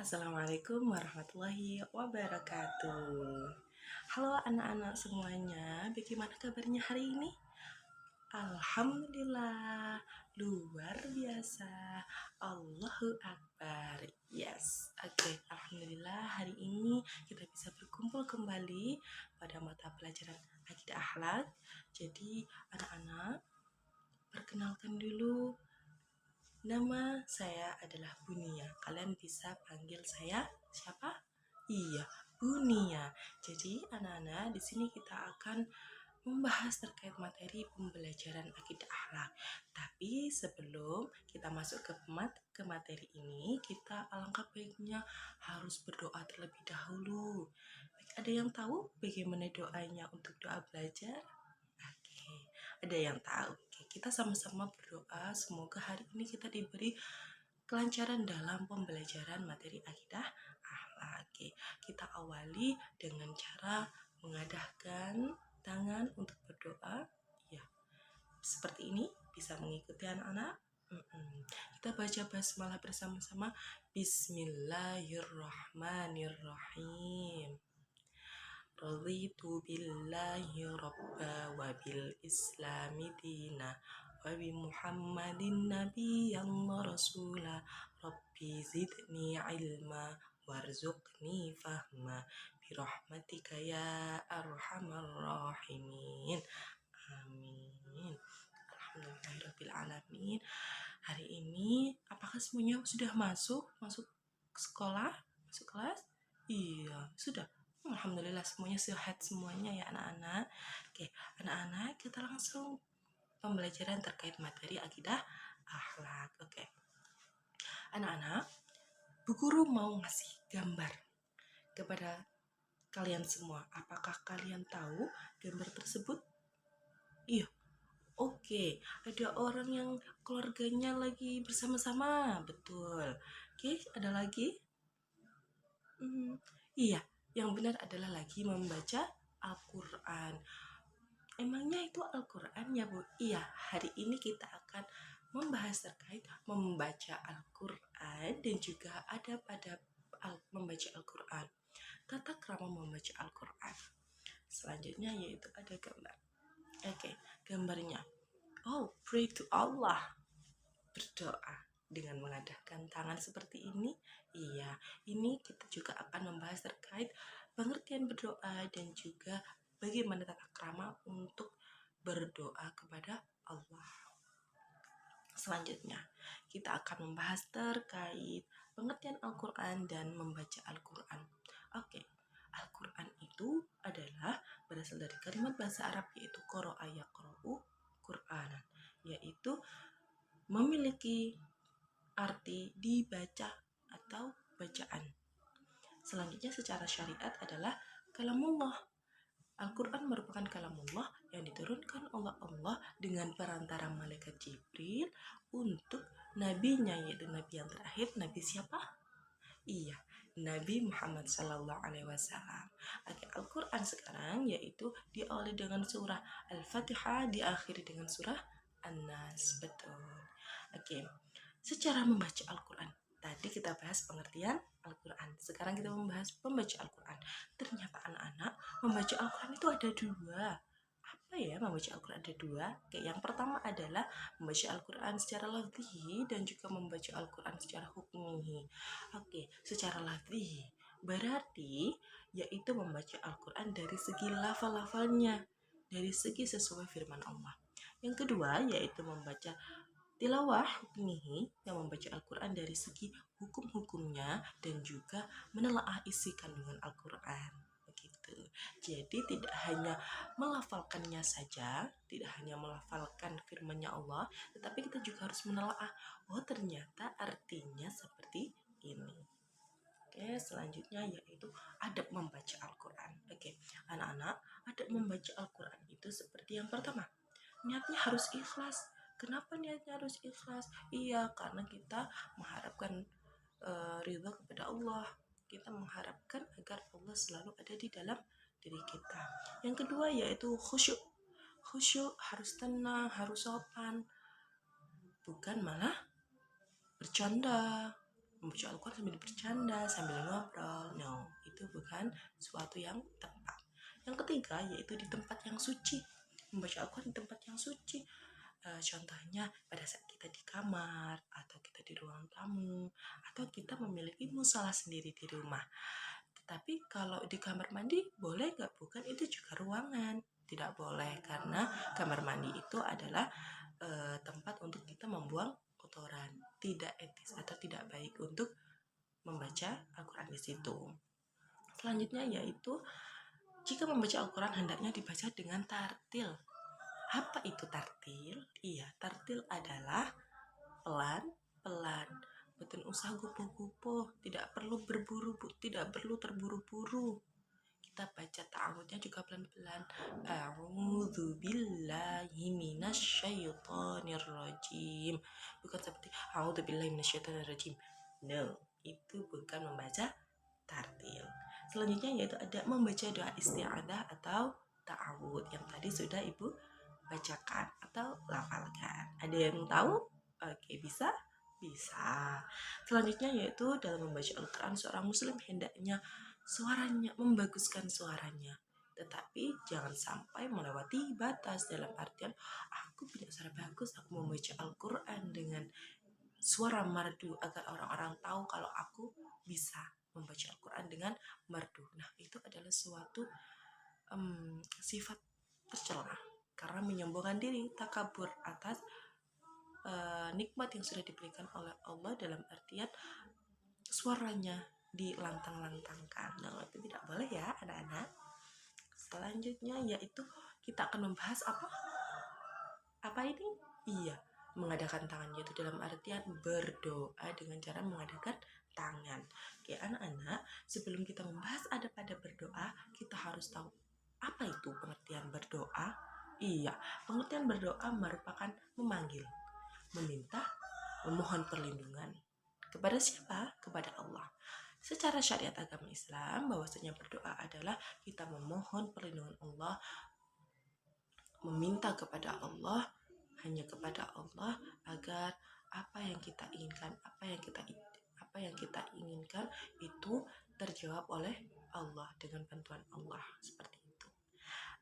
Assalamualaikum warahmatullahi wabarakatuh. Halo anak-anak semuanya, bagaimana kabarnya hari ini? Alhamdulillah, luar biasa. Allahu Akbar. Yes, oke. Alhamdulillah hari ini kita bisa berkumpul kembali pada mata pelajaran Akidah Akhlak. Jadi anak-anak, perkenalkan dulu. Nama saya adalah Bunia. Kalian bisa panggil saya siapa? Iya, Bunia. Jadi anak-anak, di sini kita akan membahas terkait materi pembelajaran akidah akhlak. Tapi sebelum kita masuk ke materi ini, kita alangkah baiknya harus berdoa terlebih dahulu. Ada yang tahu bagaimana doanya untuk doa belajar? Oke, ada yang tahu. Oke, kita sama-sama berdoa semoga hari ini kita diberi kelancaran dalam pembelajaran materi akidah akhlak. Oke, kita awali dengan cara mengadahkan tangan untuk berdoa. Ya, seperti ini. Bisa mengikuti anak-anak? Kita baca basmalah bersama-sama. Bismillahirrahmanirrahim. Raditu billahi rabba wa bil islami dina wa bi muhammadin nabiyyan rasula rabbi zidni ilma warzuqni fahma bi rahmatika ya arhamar rahimin. Amin. Alhamdulillahirabbil alamin. Hari ini apakah semuanya sudah masuk sekolah, masuk kelas? Iya, sudah. Alhamdulillah semuanya sehat semuanya ya anak-anak. Oke, anak-anak kita langsung pembelajaran terkait materi akidah akhlak. Oke. Anak-anak, Bu Guru mau ngasih gambar kepada kalian semua. Apakah kalian tahu gambar tersebut? Iya. Oke, ada orang yang keluarganya lagi bersama-sama. Betul. Oke, ada lagi? Iya, yang benar adalah lagi membaca Al-Quran. Emangnya itu Al-Quran ya Bu? Iya, hari ini kita akan membahas terkait membaca Al-Quran dan juga adab-adab membaca Al-Quran. Tata krama membaca Al-Quran. Selanjutnya yaitu ada gambar. Oke, gambarnya. Oh, pray to Allah. Berdoa dengan mengadahkan tangan seperti ini. Iya, ini kita juga akan membahas terkait pengertian berdoa dan juga bagaimana tata krama untuk berdoa kepada Allah. Selanjutnya, kita akan membahas terkait pengertian Al-Quran dan membaca Al-Quran. Oke, Al-Quran itu adalah berasal dari kalimat bahasa Arab yaitu qara'a yaqra'u Qur'anan, yaitu memiliki arti dibaca atau bacaan. Selanjutnya secara syariat adalah kalamullah. Al-Quran merupakan kalamullah yang diturunkan oleh Allah dengan perantara malaikat Jibril untuk nabinya, yaitu nabi yang terakhir. Nabi siapa? Iya, Nabi Muhammad Sallallahu Alaihi Wasallam. Oke, Al-Quran sekarang yaitu diawali dengan surah Al-Fatihah, diakhiri dengan surah An-Nas. Betul. Oke, secara membaca Al-Quran. Tadi kita bahas pengertian Al-Quran. Sekarang kita membahas membaca Al-Quran. Ternyata anak-anak, membaca Al-Quran itu ada dua. Apa ya membaca Al-Quran ada dua? Oke, yang pertama adalah membaca Al-Quran secara lafzi dan juga membaca Al-Quran secara hukmi. Oke, secara lafzi berarti yaitu membaca Al-Quran dari segi lafal-lafalnya, dari segi sesuai firman Allah. Yang kedua yaitu membaca tilawah hukmihi, yang membaca Al-Quran dari segi hukum-hukumnya dan juga menelaah isi kandungan Al-Quran. Begitu. Jadi tidak hanya melafalkannya saja, tidak hanya melafalkan firman-Nya Allah, tetapi kita juga harus menelaah, oh ternyata artinya seperti ini. Oke, selanjutnya yaitu adab membaca Al-Quran. Oke, anak-anak, adab membaca Al-Quran itu seperti yang pertama, niatnya harus ikhlas. Kenapa niatnya harus ikhlas? Iya, karena kita mengharapkan ridho kepada Allah. Kita mengharapkan agar Allah selalu ada di dalam diri kita. Yang kedua yaitu khusyuk. Khusyuk harus tenang, harus sopan. Bukan malah bercanda, membaca Al-Quran sambil bercanda, sambil ngobrol. No, itu bukan suatu yang tepat. Yang ketiga yaitu di tempat yang suci. Membaca Al-Quran di tempat yang suci. Contohnya pada saat kita di kamar, atau kita di ruang tamu, atau kita memiliki musola sendiri di rumah. Tetapi kalau di kamar mandi boleh nggak? Bukan, itu juga ruangan. Tidak boleh, karena kamar mandi itu adalah tempat untuk kita membuang kotoran. Tidak etis atau tidak baik untuk membaca Al-Quran di situ. Selanjutnya yaitu jika membaca Al-Quran hendaknya dibaca dengan tartil. Apa itu tartil? Iya, tartil adalah pelan-pelan. Boten usah gupuh-gupuh, tidak perlu tidak perlu terburu-buru. Kita baca ta'awudnya juga pelan-pelan. A'udzu billahi minasyaitonir rajim. Bukan seperti a'udzu billahi minasyaitonir rajim. No, itu bukan membaca tartil. Selanjutnya yaitu ada membaca doa isti'adzah atau ta'awud yang tadi sudah Ibu bacakan atau lafalkan. Ada yang tahu? Oke, bisa? Bisa. Selanjutnya yaitu dalam membaca Al-Quran, seorang muslim hendaknya suaranya, membaguskan suaranya. Tetapi jangan sampai melewati batas, dalam artian aku punya suara bagus, aku membaca Al-Quran dengan suara merdu agar orang-orang tahu kalau aku bisa membaca Al-Quran dengan merdu. Nah, itu adalah suatu sifat tercela, karena menyombongkan diri, takabur atas nikmat yang sudah diberikan oleh Allah, dalam artian suaranya dilantang-lantangkan. Nah, itu tidak boleh ya anak-anak. Selanjutnya yaitu kita akan membahas apa ini? Iya, mengadakan tangan, yaitu dalam artian berdoa dengan cara mengadakan tangan. Oke anak-anak, sebelum kita membahas adab-adab berdoa, kita harus tahu apa itu pengertian berdoa. Iya, pengertian berdoa merupakan memanggil, meminta, memohon perlindungan. Kepada siapa? Kepada Allah. Secara syariat agama Islam, bahwasanya berdoa adalah kita memohon perlindungan Allah, meminta kepada Allah, hanya kepada Allah, agar apa yang kita inginkan, apa yang kita inginkan itu terjawab oleh Allah dengan bantuan Allah, seperti itu.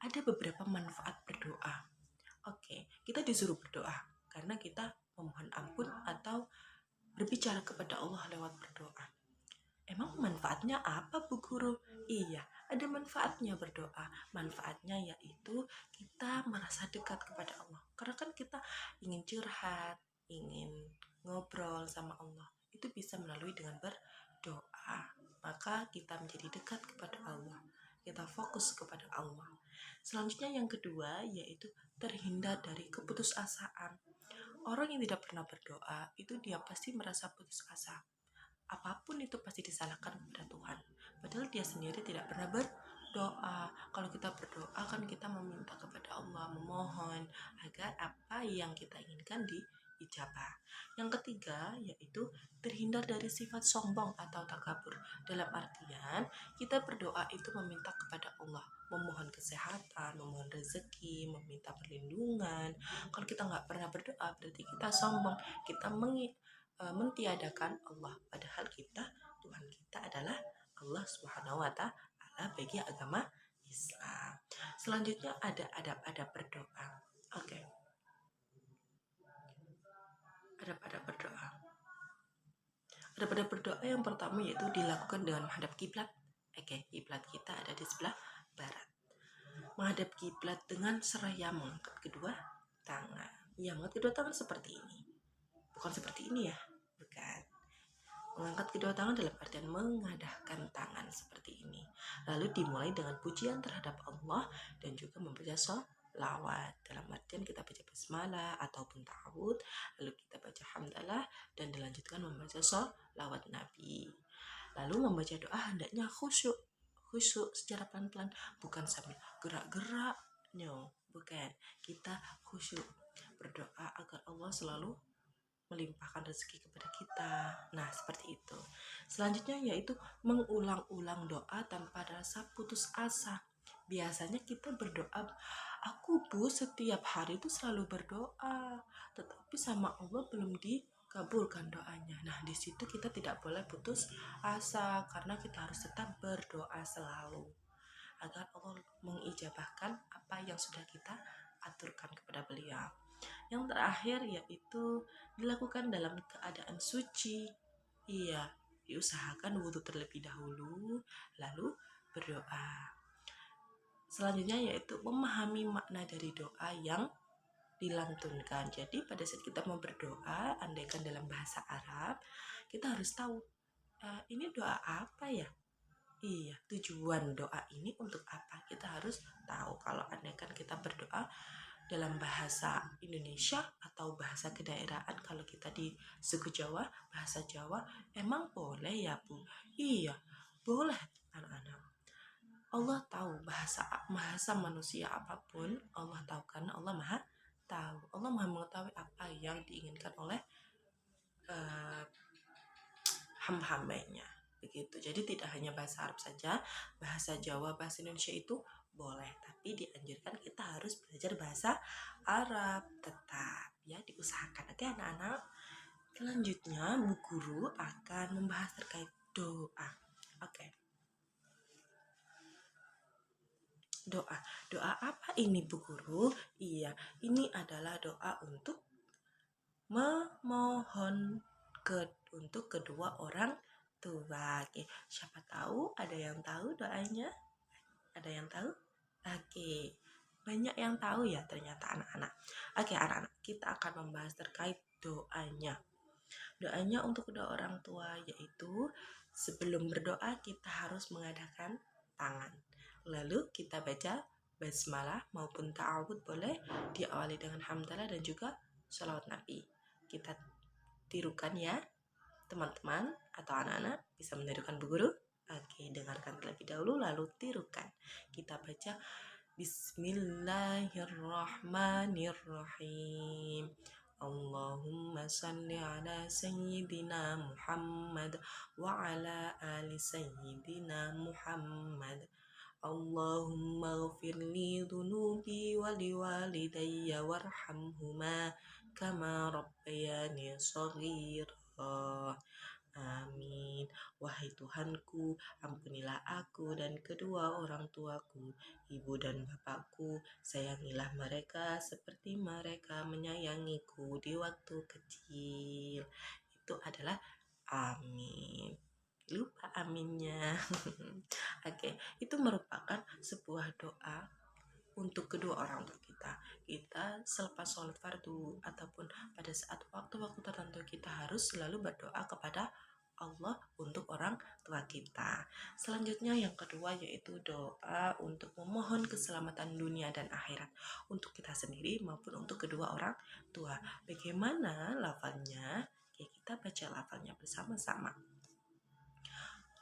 Ada beberapa manfaat berdoa. Oke, kita disuruh berdoa karena kita memohon ampun atau berbicara kepada Allah lewat berdoa. Emang manfaatnya apa, Bu Guru? Iya, ada manfaatnya berdoa. Manfaatnya yaitu kita merasa dekat kepada Allah. Karena kan kita ingin curhat, ingin ngobrol sama Allah. Itu bisa melalui dengan berdoa. Maka kita menjadi dekat kepada Allah. Kita fokus kepada Allah. Selanjutnya yang kedua yaitu terhindar dari keputusasaan. Orang yang tidak pernah berdoa itu dia pasti merasa putus asa. Apapun itu pasti disalahkan kepada Tuhan. Padahal dia sendiri tidak pernah berdoa. Kalau kita berdoa kan kita meminta kepada Allah, memohon agar apa yang kita inginkan diijabah. Yang ketiga yaitu terhindar dari sifat sombong atau takabur. Dalam artian kita berdoa itu meminta kepada Allah, memohon kesehatan, memohon rezeki, meminta perlindungan. Kalau kita nggak pernah berdoa berarti kita sombong, kita mentiadakan Allah, padahal Tuhan kita adalah Allah Subhanahu wa Ta'ala bagi agama Islam. Selanjutnya ada adab-adab berdoa. Oke. Adab-adab berdoa. Adab-adab berdoa yang pertama yaitu dilakukan dengan menghadap kiblat. Oke, kiblat kita ada di sebelah barat. Menghadap kiblat dengan seraya mengangkat kedua tangan. Ya, mengangkat kedua tangan seperti ini. Bukan seperti ini ya. Bukan. Mengangkat kedua tangan dalam artian mengadahkan tangan seperti ini. Lalu dimulai dengan pujian terhadap Allah dan juga membaca sholawat. Dalam artian kita baca basmalah ataupun ta'awud, lalu kita baca hamdalah dan dilanjutkan membaca sholawat Nabi. Lalu membaca doa hendaknya khusyuk secara pelan-pelan, bukan sambil gerak-gerak. No, bukan. Kita khusyuk berdoa agar Allah selalu melimpahkan rezeki kepada kita. Nah, seperti itu. Selanjutnya yaitu mengulang-ulang doa tanpa rasa putus asa. Biasanya kita berdoa, aku Bu setiap hari itu selalu berdoa, tetapi sama Allah belum kabulkan doanya. Nah, di situ kita tidak boleh putus asa karena kita harus tetap berdoa selalu agar Allah mengijabahkan apa yang sudah kita aturkan kepada beliau. Yang terakhir yaitu dilakukan dalam keadaan suci. Iya, diusahakan wudhu terlebih dahulu, lalu berdoa. Selanjutnya yaitu memahami makna dari doa yang dilantunkan. Jadi pada saat kita mau berdoa, andaikan dalam bahasa Arab, kita harus tahu ini doa apa ya? Iya, tujuan doa ini untuk apa? Kita harus tahu. Kalau andaikan kita berdoa dalam bahasa Indonesia atau bahasa kedaerahan, kalau kita di suku Jawa, bahasa Jawa, emang boleh ya Bu? Iya, boleh anak-anak. Allah tahu bahasa manusia apapun, Allah tahu karena Allah Maha tahu. Allah Maha mengetahui apa yang diinginkan oleh hamba-hambanya. Begitu. Jadi tidak hanya bahasa Arab saja, bahasa Jawa, bahasa Indonesia itu boleh, tapi dianjurkan kita harus belajar bahasa Arab tetap ya, diusahakan. Oke anak-anak. Selanjutnya Bu Guru akan membahas terkait doa. Oke. Doa apa ini Bu Guru? Iya, ini adalah doa untuk memohon untuk kedua orang tua. Oke, siapa tahu ada yang tahu doanya? Ada yang tahu? Oke, banyak yang tahu ya ternyata anak-anak. Oke anak-anak, kita akan membahas terkait doanya. Doanya untuk kedua orang tua yaitu sebelum berdoa kita harus mengadakan tangan. Lalu kita baca basmalah maupun ta'awud boleh diawali dengan hamdalah dan juga sholawat Nabi. Kita tirukan ya teman-teman atau anak-anak, bisa menirukan Bu Guru. Oke, dengarkan terlebih dahulu lalu tirukan. Kita baca Bismillahirrahmanirrahim. Allahumma salli ala sayyidina Muhammad wa ala ali sayyidina Muhammad. Allahumma ghafir li dhunubi wa liwalidayya warhamhuma kama rabbayani shaghira. Amin. Wahai Tuhanku, ampunilah aku dan kedua orang tuaku, ibu dan bapakku. Sayangilah mereka seperti mereka menyayangiku di waktu kecil. Itu adalah amin. Lupa aminnya. Oke, itu merupakan sebuah doa untuk kedua orang tua kita. Kita selepas sholat fardu ataupun pada saat waktu-waktu tertentu kita harus selalu berdoa kepada Allah untuk orang tua kita. Selanjutnya yang kedua yaitu doa untuk memohon keselamatan dunia dan akhirat untuk kita sendiri maupun untuk kedua orang tua. Bagaimana lafalnya? Oke, kita baca lafalnya bersama-sama.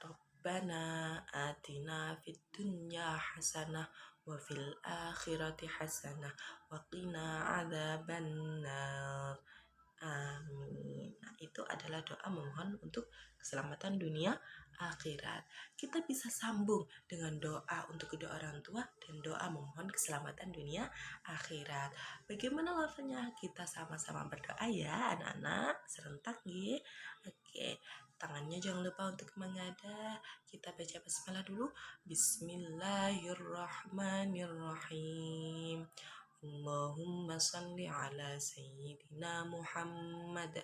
Rabbana atina fid dunya hasanah wa fil akhirati hasanah wa qina adzabannar. Amin. Nah, itu adalah doa memohon untuk keselamatan dunia akhirat. Kita bisa sambung dengan doa untuk kedua orang tua dan doa memohon keselamatan dunia akhirat. Bagaimana lafaznya? Kita sama-sama berdoa ya anak-anak. Serentak ya. Oke, tangannya jangan lupa untuk mengadah. Kita baca basmalah dulu. Bismillahirrahmanirrahim. Allahumma salli ala sayyidina Muhammad.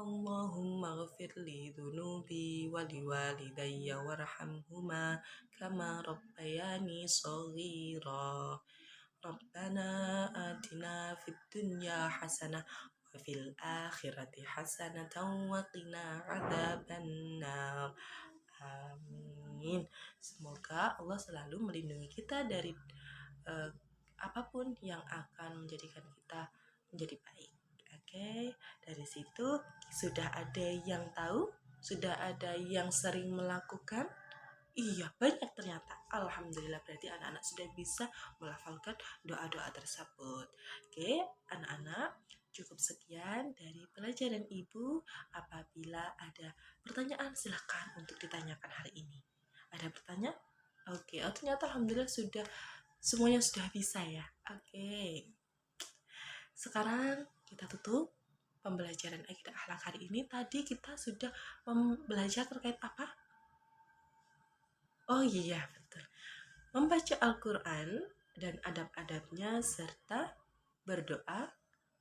Allahumma ghafir li dhunubi wa liwalidayya warhamhuma kama rabbayani shaghira. Rabbana atina fid dunya hasanah wa fil akhirati hasanatan wa qina adzabannar. Amin. Semoga Allah selalu melindungi kita dari apapun yang akan menjadikan kita menjadi baik. Oke, dari situ sudah ada yang tahu, sudah ada yang sering melakukan. Iya, banyak ternyata. Alhamdulillah, berarti anak-anak sudah bisa melafalkan doa-doa tersebut. Oke, anak-anak, cukup sekian dari pelajaran Ibu. Apabila ada pertanyaan, silakan untuk ditanyakan hari ini. Ada pertanyaan? Oke, oh ternyata alhamdulillah semuanya sudah bisa ya. Oke. Sekarang kita tutup pembelajaran akidah akhlak hari ini tadi kita sudah belajar terkait apa? Oh iya, betul. Membaca Al-Quran dan adab-adabnya serta berdoa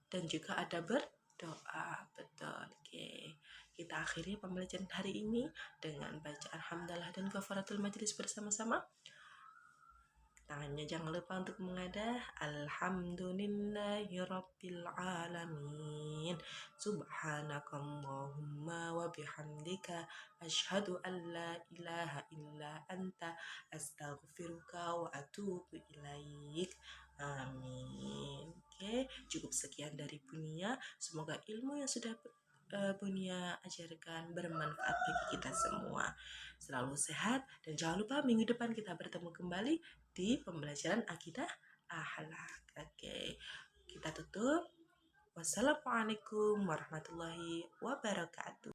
dan juga ada berdoa. Betul. Oke. Kita akhiri pembelajaran hari ini dengan baca alhamdulillah dan kafaratul majlis bersama-sama. Tangannya jangan lupa untuk mengadah. Alhamdulillahirabbil alamin. Subhanakallahumma wa bihamdika asyhadu an la ilaha illa anta astaghfiruka wa atubu ilaik. Amin. Oke, cukup sekian dari Bunia. Semoga ilmu yang sudah Bunia ajarkan bermanfaat bagi kita semua. Selalu sehat dan jangan lupa minggu depan kita bertemu kembali di pembelajaran akidah akhlak. Oke, kita tutup. Wassalamualaikum warahmatullahi wabarakatuh.